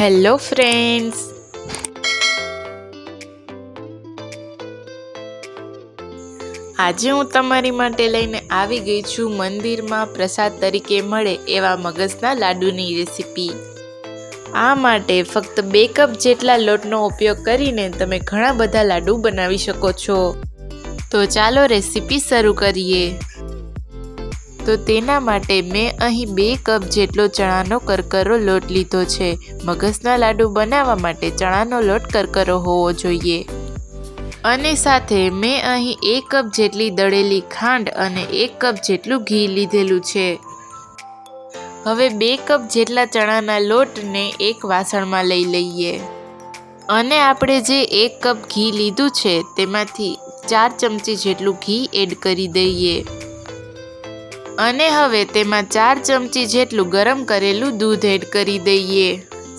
Hello friends, આજે હું તમારી માટે લઈને આવી ગઈ છું મંદિરમાં પ્રસાદ તરીકે મળે એવા મગજના લાડુની રેસીપી। આ માટે ફક્ત 2 કપ જેટલા લોટનો ઉપયોગ કરીને તમે ઘણા બધા લાડુ બનાવી શકો છો। તો ચાલો રેસીપી શરૂ કરીએ। તો તેના માટે મેં અહીં 2 કપ જેટલો ચણાનો કરકરો લોટ લીધો છે। મગજના લાડુ બનાવવા માટે ચણાનો લોટ કરકરો હોવો જોઈએ। અને સાથે મેં અહીં 1 કપ જેટલી દળેલી ખાંડ અને 1 કપ જેટલું ઘી લીધેલું છે। હવે 2 કપ જેટલા ચણાના લોટને એક વાસણમાં લઈ લઈએ અને આપણે જે 1 કપ ઘી લીધું છે તેમાંથી 4 ચમચી જેટલું ઘી એડ કરી દઈએ અને હવે તેમાં 4 ચમચી જેટલું ગરમ કરેલું દૂધ એડ કરી દઈએ।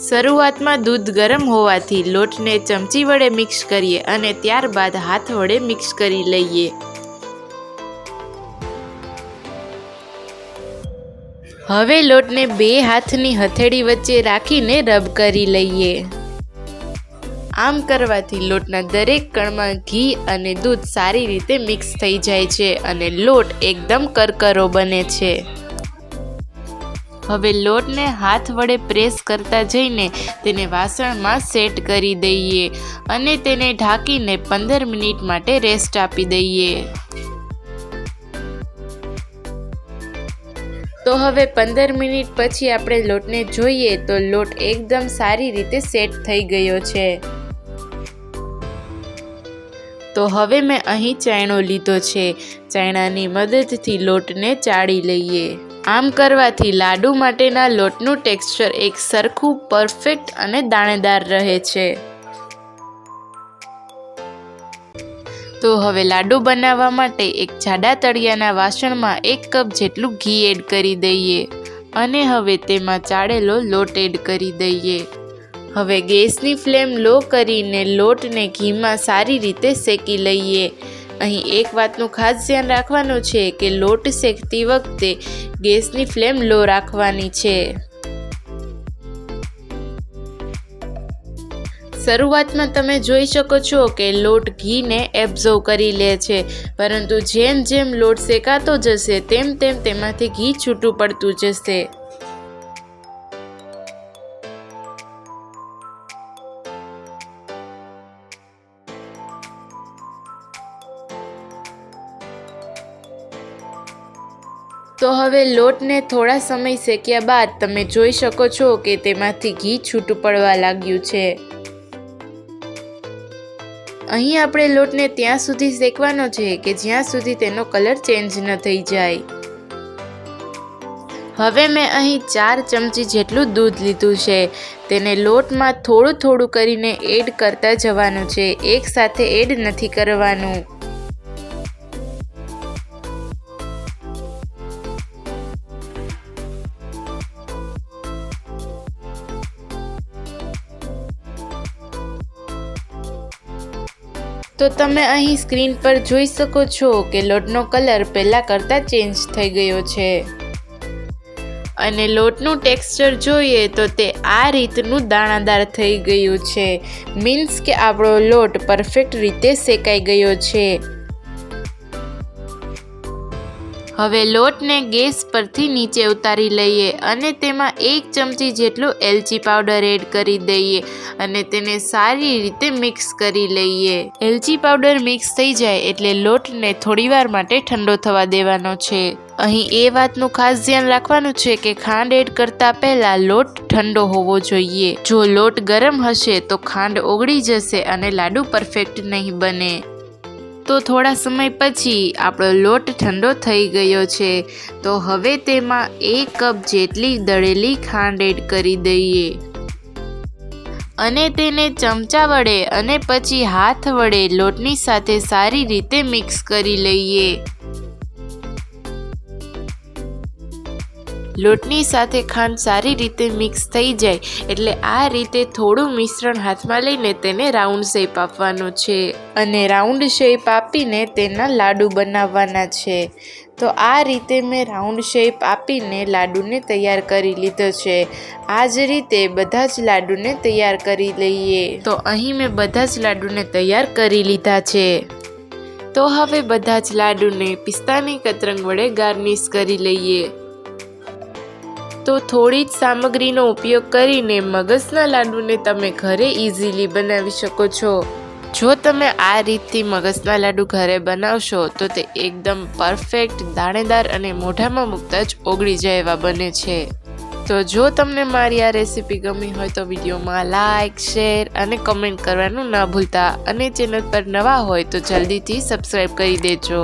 શરૂઆતમાં દૂધ ગરમ હોવાથી લોટને ચમચી વડે મિક્સ કરીએ અને ત્યારબાદ હાથ વડે મિક્સ કરી લઈએ। હવે લોટને 2 હાથની હથેળી વચ્ચે રાખીને રબ કરી લઈએ। આમ કરવાથી લોટના દરેક કણમાં ઘી અને દૂધ સારી રીતે મિક્સ થઈ જાય છે અને લોટ એકદમ કરકરો બને છે। હવે લોટને હાથ વડે પ્રેસ કરતા જઈને તેને વાસણમાં સેટ કરી દઈએ અને તેને ઢાંકીને 15 મિનિટ માટે રેસ્ટ આપી દઈએ। તો હવે 15 મિનિટ પછી આપણે લોટને જોઈએ તો લોટ એકદમ સારી રીતે સેટ થઈ ગયો છે। તો હવે મેં અહીં ચાયણો લીધો છે। ચાયણાની મદદથી લોટને ચાળી લઈએ। આમ કરવાથી લાડુ માટેના લોટનું ટેક્સચર એક સરખું, પરફેક્ટ અને દાણેદાર રહે છે। તો હવે લાડુ બનાવવા માટે એક જાડા તળિયાના વાસણમાં 1 કપ જેટલું ઘી એડ કરી દઈએ અને હવે તેમાં ચાળેલો લોટ એડ કરી દઈએ। હવે ગેસની ફ્લેમ લો કરીને લોટને ઘીમાં સારી રીતે શેકી લઈએ। અહીં એક વાતનું ખાસ ધ્યાન રાખવાનું છે કે લોટ શેકતી વખતે ગેસની ફ્લેમ લો રાખવાની છે। શરૂઆતમાં તમે જોઈ શકો છો કે લોટ ઘીને એબ્ઝોર્વ કરી લે છે, પરંતુ જેમ જેમ લોટ શેકાતો જશે તેમ તેમ તેમાંથી ઘી છૂટું પડતું જશે। તો હવે લોટને થોડા સમય શેક્યા બાદ તમે જોઈ શકો છો કે તેમાંથી ઘી છૂટું પડવા લાગ્યું છે। અહીં આપણે લોટને ત્યાં સુધી શેકવાનો છે કે જ્યાં સુધી તેનો કલર ચેન્જ ન થઈ જાય। હવે મેં અહીં 4 ચમચી જેટલું દૂધ લીધું છે। તેને લોટમાં થોડું થોડું કરીને એડ કરતા જવાનું છે, એક સાથે એડ નથી કરવાનું। તો તમે અહીં સ્ક્રીન પર જોઈ શકો છો કે લોટનો કલર પહેલાં કરતાં ચેન્જ થઈ ગયો છે અને લોટનું ટેક્સચર જોઈએ તો તે આ રીતનું દાણાદાર થઈ ગયું છે। મીન્સ કે આપણો લોટ પરફેક્ટ રીતે શેકાઈ ગયો છે। હવે લોટને ગેસ પરથી નીચે ઉતારી લઈએ અને તેમાં 1 ચમચી જેટલું એલચી પાવડર એડ કરી દઈએ અને તેને સારી રીતે મિક્સ કરી લઈએ। એલચી પાવડર મિક્સ થઈ જાય એટલે લોટને થોડીવાર માટે ઠંડો થવા દેવાનો છે। અહીં એ વાતનું ખાસ ધ્યાન રાખવાનું છે કે ખાંડ એડ કરતા પહેલા લોટ ઠંડો હોવો જોઈએ। જો લોટ ગરમ હશે તો ખાંડ ઓગળી જશે અને લાડુ પરફેક્ટ નહીં બને। તો થોડા સમય પછી આપણો લોટ ઠંડો થઈ ગયો છે। તો હવે તેમાં 1 કપ જેટલી દળેલી ખાંડ એડ કરી દઈએ અને તેને ચમચા વડે અને પછી હાથ વડે લોટની સાથે સારી રીતે મિક્સ કરી લઈએ। લોટની સાથે ખાંડ સારી રીતે મિક્સ થઈ જાય એટલે આ રીતે થોડું મિશ્રણ હાથમાં લઈને તેને રાઉન્ડ શેપ આપવાનો છે અને રાઉન્ડ શેપ આપીને તેના લાડુ બનાવવાના છે। તો આ રીતે મેં રાઉન્ડ શેપ આપીને લાડુને તૈયાર કરી લીધો છે। આ જ રીતે બધા જ લાડુને તૈયાર કરી લઈએ। તો અહીં મેં બધા જ લાડુને તૈયાર કરી લીધા છે। તો હવે બધા જ લાડુને પિસ્તાની કતરંગ વડે ગાર્નિશ કરી લઈએ। તો થોડી જ સામગ્રીનો ઉપયોગ કરીને મગજના લાડુને તમે ઘરે ઇઝીલી બનાવી શકો છો। જો તમે આ રીતથી મગજના લાડુ ઘરે બનાવશો તો તે એકદમ પરફેક્ટ, દાણેદાર અને મોઢામાં મૂકતા જ ઓગળી જાય એવા બને છે। તો જો તમને મારી આ રેસીપી ગમી હોય તો વિડીયોમાં લાઇક, શેર અને કમેન્ટ કરવાનું ના ભૂલતા, અને ચેનલ પર નવા હોય તો જલ્દીથી સબસ્ક્રાઈબ કરી દેજો।